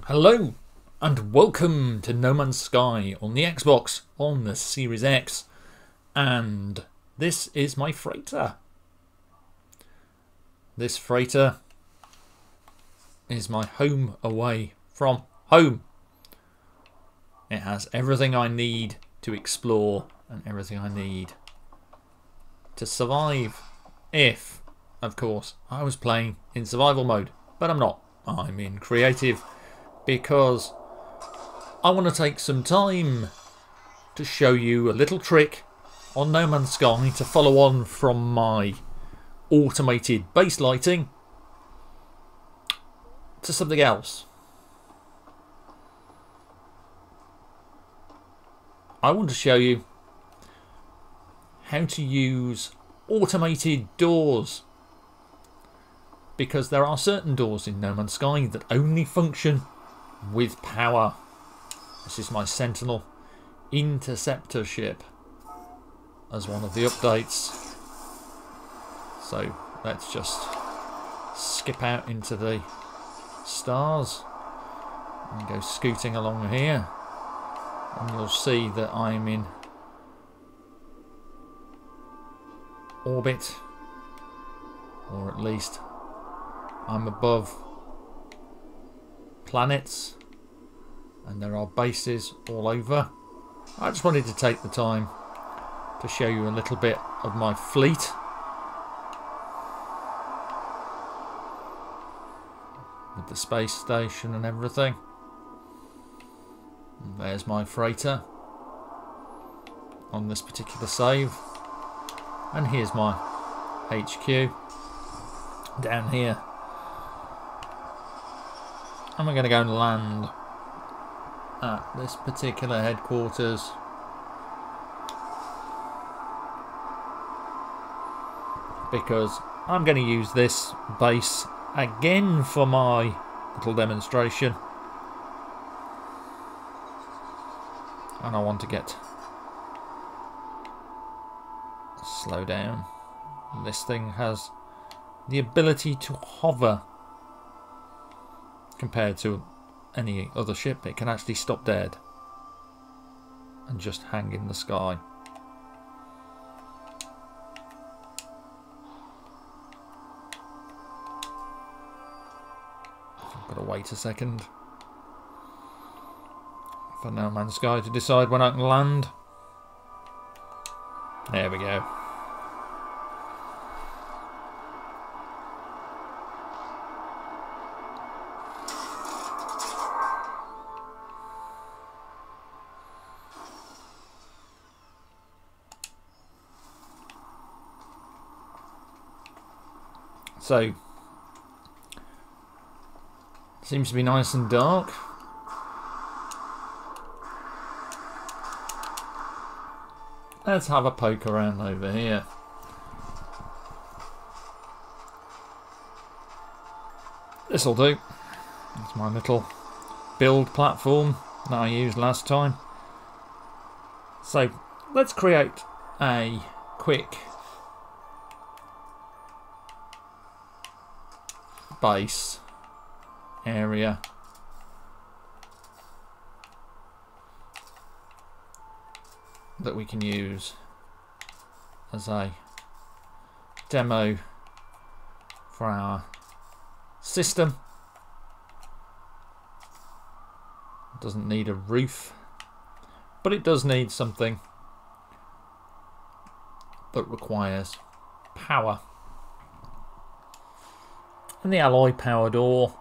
Hello and welcome to No Man's Sky on the Xbox, on the Series X, and this is my freighter. This freighter is my home away from home. It has everything I need to explore and everything I need to survive if, of course, I was playing in survival mode, but I'm not. I'm in creative because I want to take some time to show you a little trick on No Man's Sky to follow on from my automated base lighting to something else. I want to show you how to use automated doors, because there are certain doors in No Man's Sky that only function with power. This is my Sentinel interceptor ship as one of the updates. So let's just skip out into the stars and go scooting along here, and you'll see that I'm in orbit, or at least I'm above planets, and there are bases all over. I just wanted to take the time to show you a little bit of my fleet. With the space station and everything. And there's my freighter on this particular save. And here's my HQ down here. And we're going to go and land at this particular headquarters. Because I'm going to use this base again for my little demonstration. And I want to get... slow down. This thing has the ability to hover. Compared to any other ship, it can actually stop dead and just hang in the sky. I've got to wait a second for No Man's Sky to decide when I can land. There we go. So, seems to be nice and dark. Let's have a poke around over here. This'll do. That's my little build platform that I used last time. So, let's create a quick base area that we can use as a demo for our system. It doesn't need a roof, but it does need something that requires power. And the alloy power door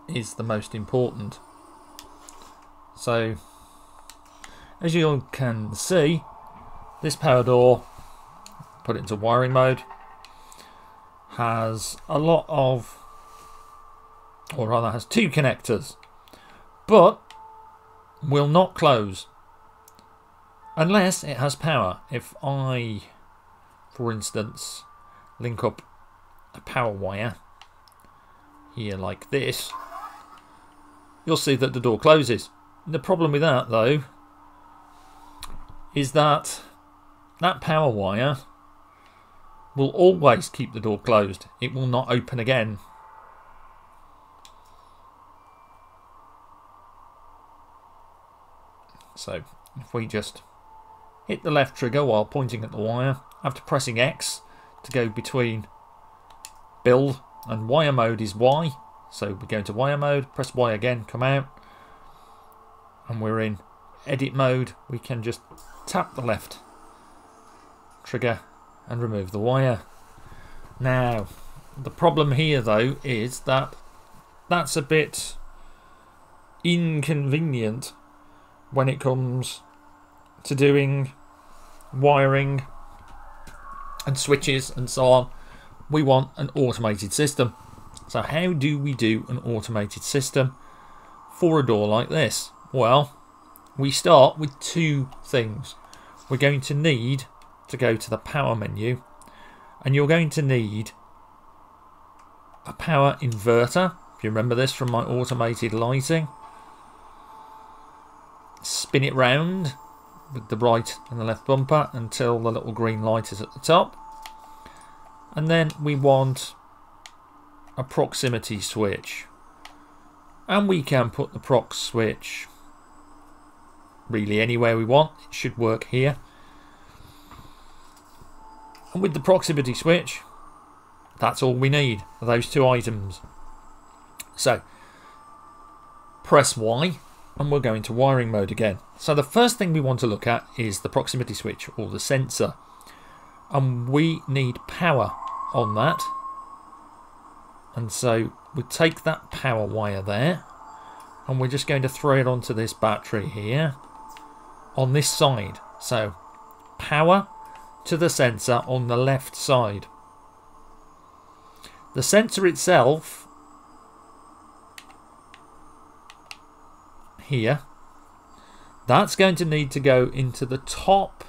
is the most important. So, as you can see, this power door, put it into wiring mode, has a lot of, or rather has two connectors, but will not close unless it has power. If I, for instance, link up a power wire here like this, you'll see that the door closes. The problem with that, though, is that that power wire will always keep the door closed. It will not open again So if we just hit the left trigger while pointing at the wire, after pressing X to go between build and wire mode is Y. So we go into wire mode, press Y again, come out, and we're in edit mode. We can just tap the left trigger and remove the wire. Now, the problem here though is that that's a bit inconvenient when it comes to doing wiring and switches and so on. We want an automated system. So how do we do an automated system for a door like this? Well, we start with two things. We're going to need to go to the power menu, and you're going to need a power inverter. If you remember this from my automated lighting, spin it round with the right and the left bumper until the little green light is at the top, and then we want a proximity switch, and we can put the prox switch really anywhere we want. It should work here. And with the proximity switch, that's all we need for those two items. So press Y and we'll go into wiring mode again. So the first thing we want to look at is the proximity switch or the sensor, and we need power on that. And so we take that power wire there and we're just going to throw it onto this battery here on this side. So power to the sensor on the left side. The sensor itself here, that's going to need to go into the top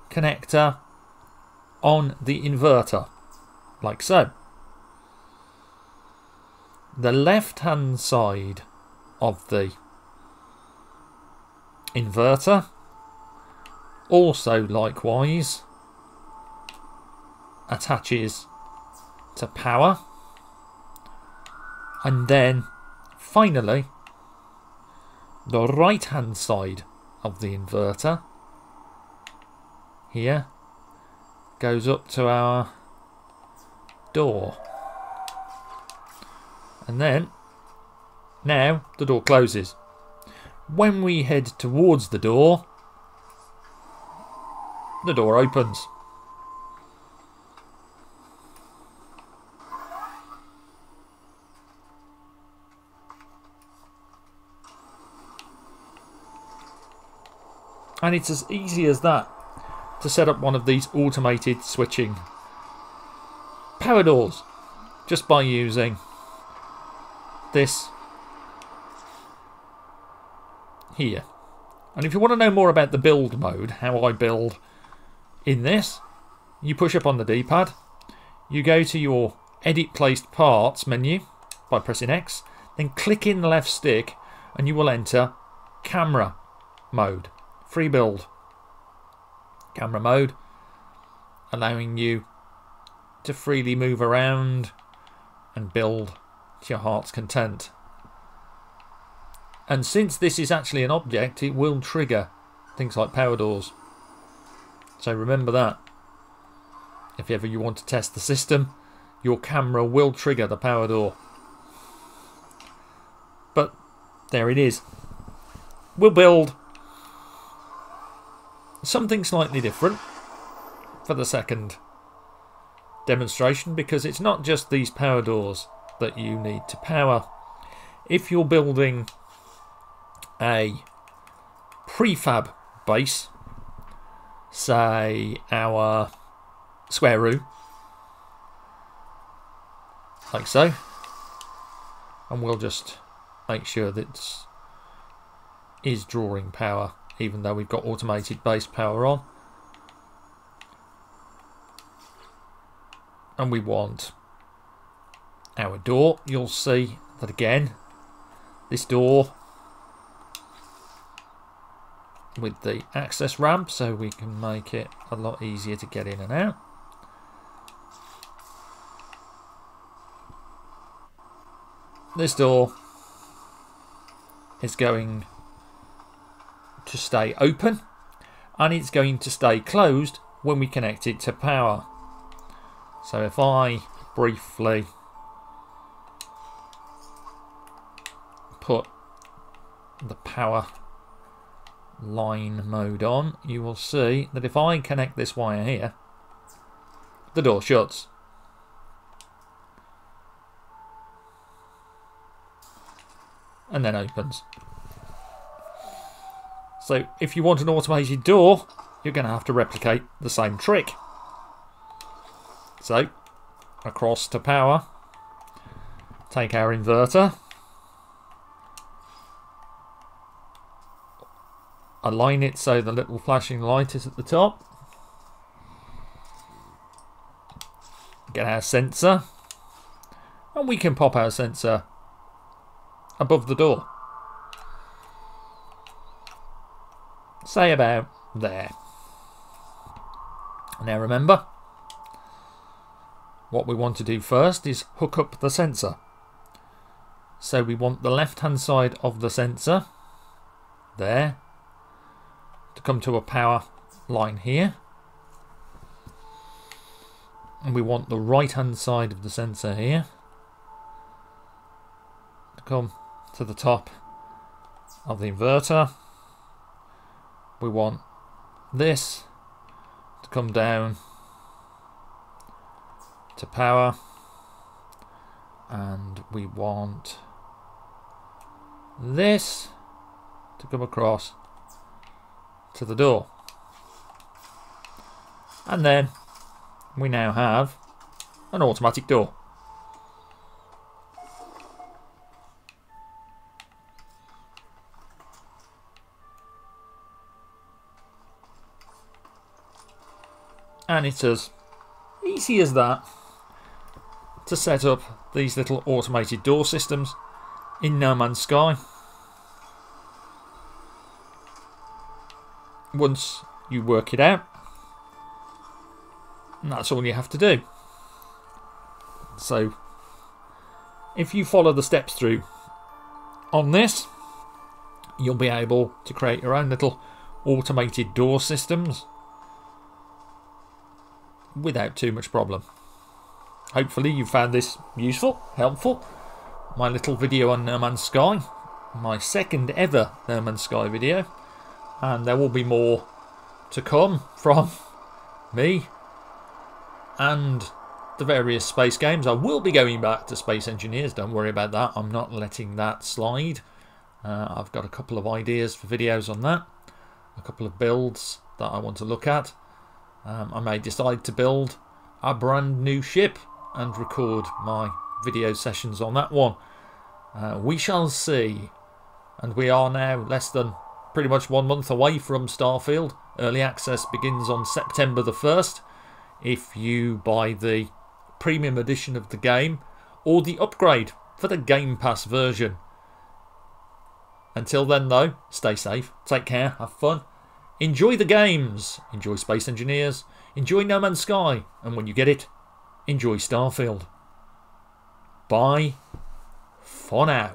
connector on the inverter, like so. The left hand side of the inverter also likewise attaches to power, and then finally the right hand side of the inverter here goes up to our door, and then now the door closes. When we head towards the door opens. And it's as easy as that to set up one of these automated switching power doors just by using this here. And if you want to know more about the build mode, how I build in this, you push up on the D-pad, you go to your edit placed parts menu by pressing X, then click in the left stick and you will enter camera mode, free build camera mode, allowing you to freely move around and build to your heart's content. And since this is actually an object, it will trigger things like power doors. So remember that. If ever you want to test the system, your camera will trigger the power door. But there it is. We'll build something slightly different for the second demonstration, because it's not just these power doors that you need to power. If you're building a prefab base, say our square room, like so, and we'll just make sure that it is drawing power even though we've got automated base power on, and we want our door. You'll see that again, this door with the access ramp, so we can make it a lot easier to get in and out. This door is going to stay open, and it's going to stay closed when we connect it to power. So if I briefly put the power line mode on, you will see that if I connect this wire here, the door shuts. And then opens. So if you want an automated door, you're going to have to replicate the same trick. So across to power, take our inverter, align it so the little flashing light is at the top, get our sensor, and we can pop our sensor above the door, say about there. Now remember, what we want to do first is hook up the sensor. So we want the left hand side of the sensor there to come to a power line here, and we want the right hand side of the sensor here to come to the top of the inverter. We want this to come down to power, and we want this to come across to the door. And then we now have an automatic door. And it's as easy as that to set up these little automated door systems in No Man's Sky. Once you work it out, and that's all you have to do. So if you follow the steps through on this, you'll be able to create your own little automated door systems without too much problem. Hopefully you found this useful, helpful. My little video on No Man's Sky, my second ever No Man's Sky video, and there will be more to come from me and the various space games. I will be going back to Space Engineers, don't worry about that. I'm not letting that slide. I've got a couple of ideas for videos on that, a couple of builds that I want to look at. I may decide to build a brand new ship and record my video sessions on that one. We shall see. And we are now less than pretty much 1 month away from Starfield. Early access begins on September the 1st. If you buy the premium edition of the game or the upgrade for the Game Pass version. Until then though, stay safe, take care, have fun. Enjoy the games, enjoy Space Engineers, enjoy No Man's Sky, and when you get it, enjoy Starfield. Bye for now.